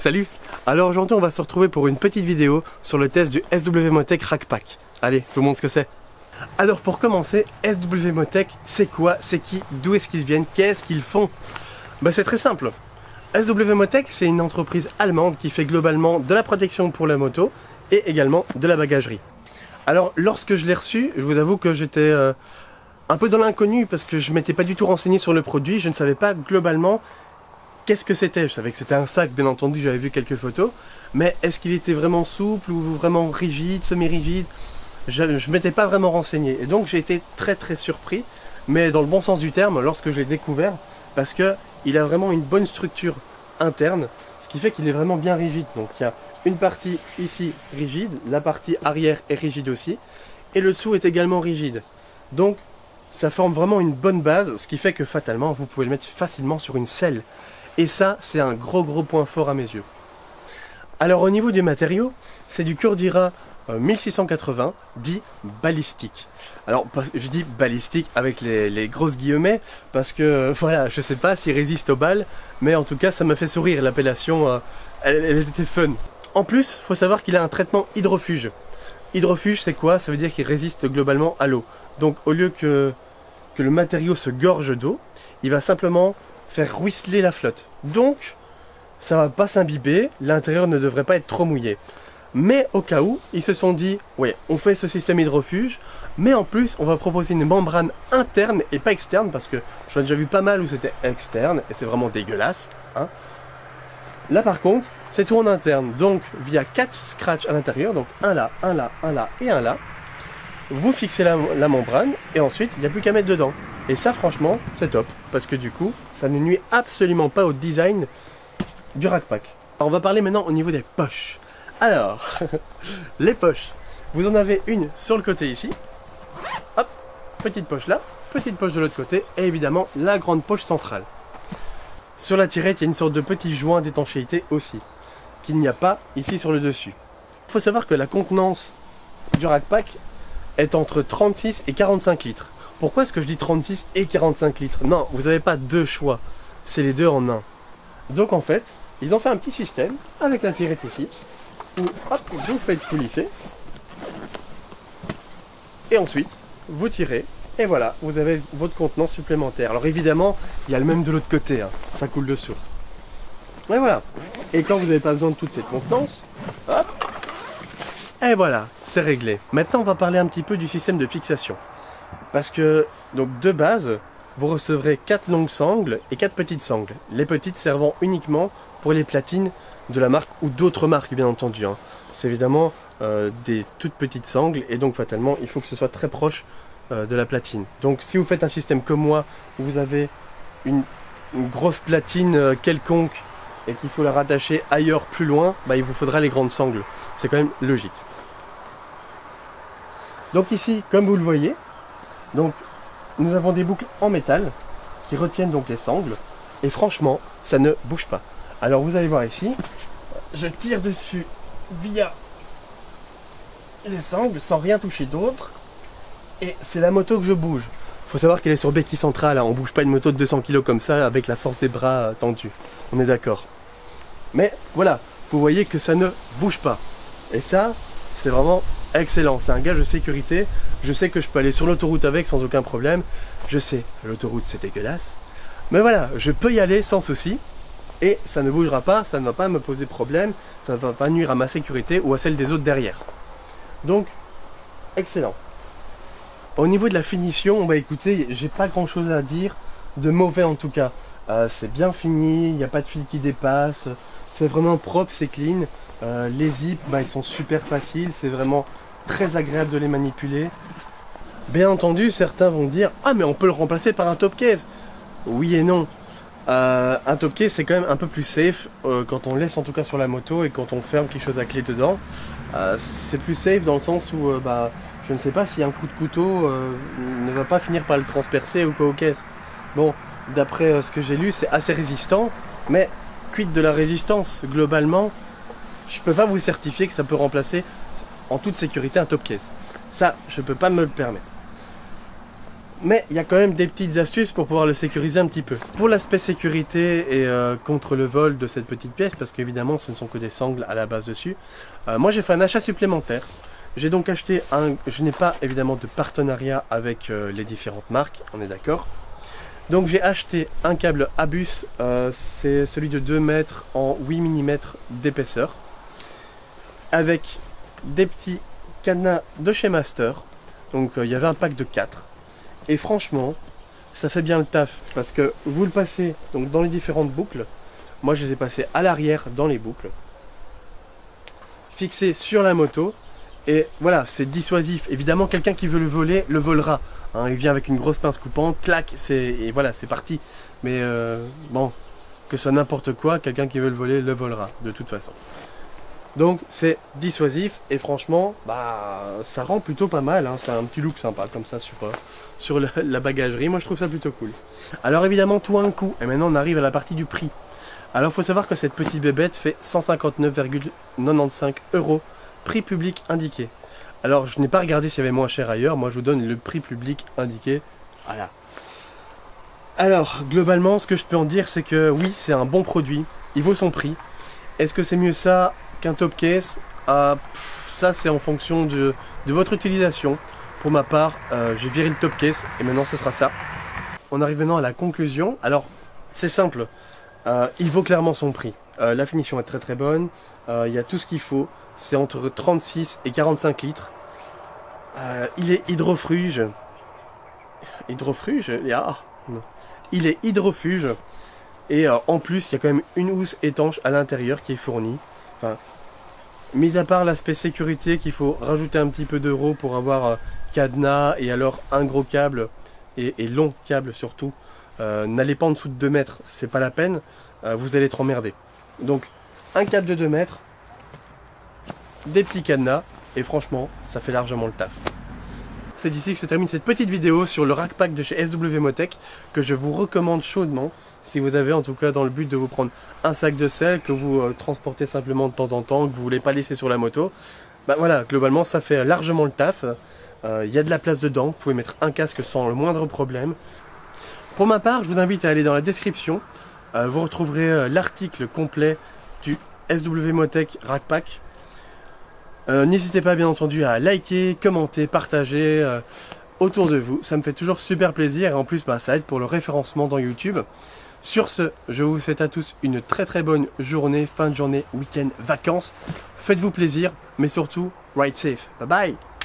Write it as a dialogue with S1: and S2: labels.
S1: Salut! Alors aujourd'hui on va se retrouver pour une petite vidéo sur le test du SW-Motech Rackpack. Allez, je vous montre ce que c'est. Alors pour commencer, SW-Motech, c'est quoi? C'est qui? D'où est-ce qu'ils viennent? Qu'est-ce qu'ils font? Bah c'est très simple. SW-Motech, c'est une entreprise allemande qui fait globalement de la protection pour la moto et également de la bagagerie. Alors lorsque je l'ai reçu, je vous avoue que j'étais un peu dans l'inconnu parce que je m'étais pas du tout renseigné sur le produit, je ne savais pas globalement qu'est-ce que c'était. Je savais que c'était un sac, bien entendu, j'avais vu quelques photos, mais est-ce qu'il était vraiment souple ou vraiment rigide, semi-rigide? Je ne m'étais pas vraiment renseigné et donc j'ai été très surpris, mais dans le bon sens du terme, lorsque je l'ai découvert, parce que il a vraiment une bonne structure interne, ce qui fait qu'il est vraiment bien rigide. Donc il y a une partie ici rigide, la partie arrière est rigide aussi, et le dessous est également rigide. Donc ça forme vraiment une bonne base, ce qui fait que fatalement vous pouvez le mettre facilement sur une selle. Et ça, c'est un gros point fort à mes yeux. Alors au niveau des matériaux, c'est du Cordura 1680, dit balistique. Alors je dis balistique avec les grosses guillemets, parce que voilà, je sais pas s'il résiste aux balles, mais en tout cas ça me fait sourire, l'appellation, elle était fun. En plus, il faut savoir qu'il a un traitement hydrofuge. Hydrofuge, c'est quoi? Ça veut dire qu'il résiste globalement à l'eau. Donc au lieu que le matériau se gorge d'eau, il va simplement faire ruisseler la flotte. Donc, ça va pas s'imbiber, l'intérieur ne devrait pas être trop mouillé. Mais au cas où, ils se sont dit, ouais, on fait ce système hydrofuge, mais en plus, on va proposer une membrane interne et pas externe, parce que j'en ai déjà vu pas mal où c'était externe, et c'est vraiment dégueulasse. Hein. Là par contre, c'est tout en interne, donc via 4 scratchs à l'intérieur, donc un là, un là, un là et un là, vous fixez la membrane, et ensuite, il n'y a plus qu'à mettre dedans. Et ça, franchement, c'est top, parce que du coup, ça ne nuit absolument pas au design du Rackpack. Alors, on va parler maintenant au niveau des poches. Alors, les poches. Vous en avez une sur le côté ici. Hop, petite poche là, petite poche de l'autre côté, et évidemment, la grande poche centrale. Sur la tirette, il y a une sorte de petit joint d'étanchéité aussi, qu'il n'y a pas ici sur le dessus. Il faut savoir que la contenance du Rackpack est entre 36 et 45 litres. Pourquoi est-ce que je dis 36 et 45 litres? Non, vous n'avez pas deux choix, c'est les deux en un. Donc en fait, ils ont fait un petit système avec la tirette ici, où hop, vous faites coulisser, et ensuite, vous tirez, et voilà, vous avez votre contenance supplémentaire. Alors évidemment, il y a le même de l'autre côté, hein, ça coule de source. Et voilà, et quand vous n'avez pas besoin de toute cette contenance, hop, et voilà, c'est réglé. Maintenant, on va parler un petit peu du système de fixation. Parce que, donc de base, vous recevrez 4 longues sangles et 4 petites sangles. Les petites servant uniquement pour les platines de la marque ou d'autres marques, bien entendu. Hein. C'est évidemment des toutes petites sangles et donc fatalement, il faut que ce soit très proche de la platine. Donc si vous faites un système comme moi, où vous avez une grosse platine quelconque et qu'il faut la rattacher ailleurs plus loin, bah, il vous faudra les grandes sangles. C'est quand même logique. Donc ici, comme vous le voyez, donc, nous avons des boucles en métal qui retiennent donc les sangles et franchement, ça ne bouge pas. Alors vous allez voir ici, je tire dessus via les sangles sans rien toucher d'autre et c'est la moto que je bouge. Il faut savoir qu'elle est sur béquille centrale, hein. On ne bouge pas une moto de 200 kg comme ça avec la force des bras tendus. On est d'accord. Mais voilà, vous voyez que ça ne bouge pas. Et ça, c'est vraiment excellent, c'est un gage de sécurité. Je sais que je peux aller sur l'autoroute avec sans aucun problème. Je sais, l'autoroute c'est dégueulasse. Mais voilà, je peux y aller sans souci. Et ça ne bougera pas, ça ne va pas me poser problème. Ça ne va pas nuire à ma sécurité ou à celle des autres derrière. Donc, excellent. Au niveau de la finition, bah écoutez, j'ai pas grand chose à dire. De mauvais en tout cas. C'est bien fini, il n'y a pas de fil qui dépasse. C'est vraiment propre, c'est clean. Les zips, bah, ils sont super faciles, c'est vraiment très agréable de les manipuler. Bien entendu, certains vont dire « Ah, mais on peut le remplacer par un top case !» Oui et non. Un top case, c'est quand même un peu plus safe quand on laisse en tout cas sur la moto et quand on ferme quelque chose à clé dedans. C'est plus safe dans le sens où bah, je ne sais pas si un coup de couteau ne va pas finir par le transpercer ou quoi aux caisses. Bon, d'après ce que j'ai lu, c'est assez résistant, mais quid de la résistance globalement? Je peux pas vous certifier que ça peut remplacer en toute sécurité un top case. Ça, je peux pas me le permettre. Mais il y a quand même des petites astuces pour pouvoir le sécuriser un petit peu. Pour l'aspect sécurité et contre le vol de cette petite pièce, parce qu'évidemment ce ne sont que des sangles à la base dessus, moi j'ai fait un achat supplémentaire. J'ai donc acheté je n'ai pas évidemment de partenariat avec les différentes marques, on est d'accord. Donc j'ai acheté un câble Abus, c'est celui de 2 mètres en 8 mm d'épaisseur, avec des petits cadenas de chez Master. Donc il y avait un pack de 4. Et franchement, ça fait bien le taf, parce que vous le passez donc dans les différentes boucles. Moi je les ai passés à l'arrière dans les boucles, fixés sur la moto. Et voilà, c'est dissuasif. Évidemment, quelqu'un qui veut le voler, le volera. Hein, il vient avec une grosse pince coupante, clac, et voilà, c'est parti. Mais bon, que ce soit n'importe quoi, quelqu'un qui veut le voler, le volera, de toute façon. Donc, c'est dissuasif, et franchement, bah, ça rend plutôt pas mal. Hein, c'est un petit look sympa, comme ça, sur la bagagerie. Moi, je trouve ça plutôt cool. Alors, évidemment, tout a un coût. Et maintenant, on arrive à la partie du prix. Alors, il faut savoir que cette petite bébête fait 159,95 €. Prix public indiqué. Alors je n'ai pas regardé s'il y avait moins cher ailleurs, moi je vous donne le prix public indiqué. Voilà. Alors globalement ce que je peux en dire c'est que oui c'est un bon produit, il vaut son prix. Est-ce que c'est mieux ça qu'un top case? Ça c'est en fonction de votre utilisation. Pour ma part j'ai viré le top case et maintenant ce sera ça. On arrive maintenant à la conclusion. Alors c'est simple, il vaut clairement son prix. La finition est très très bonne, il y a tout ce qu'il faut. C'est entre 36 et 45 litres. Il est hydrofuge. Hydrofuge? Non. Il est hydrofuge. Et en plus, il y a quand même une housse étanche à l'intérieur qui est fournie. Enfin, mis à part l'aspect sécurité qu'il faut rajouter un petit peu d'euros pour avoir cadenas et alors un gros câble et long câble surtout. N'allez pas en dessous de 2 mètres, c'est pas la peine. Vous allez être emmerdé. Donc, un câble de 2 mètres. Des petits cadenas et franchement ça fait largement le taf. C'est d'ici que se termine cette petite vidéo sur le rack pack de chez SW Motech que je vous recommande chaudement si vous avez en tout cas dans le but de vous prendre un sac de sel que vous transportez simplement de temps en temps, que vous voulez pas laisser sur la moto. Bah voilà, globalement ça fait largement le taf. Il y a de la place dedans, vous pouvez mettre un casque sans le moindre problème. Pour ma part je vous invite à aller dans la description, vous retrouverez l'article complet du SW Motech rack pack. N'hésitez pas bien entendu à liker, commenter, partager autour de vous, ça me fait toujours super plaisir et en plus bah, ça aide pour le référencement dans YouTube. Sur ce, je vous souhaite à tous une très très bonne journée, fin de journée, week-end, vacances. Faites-vous plaisir, mais surtout, ride safe. Bye bye.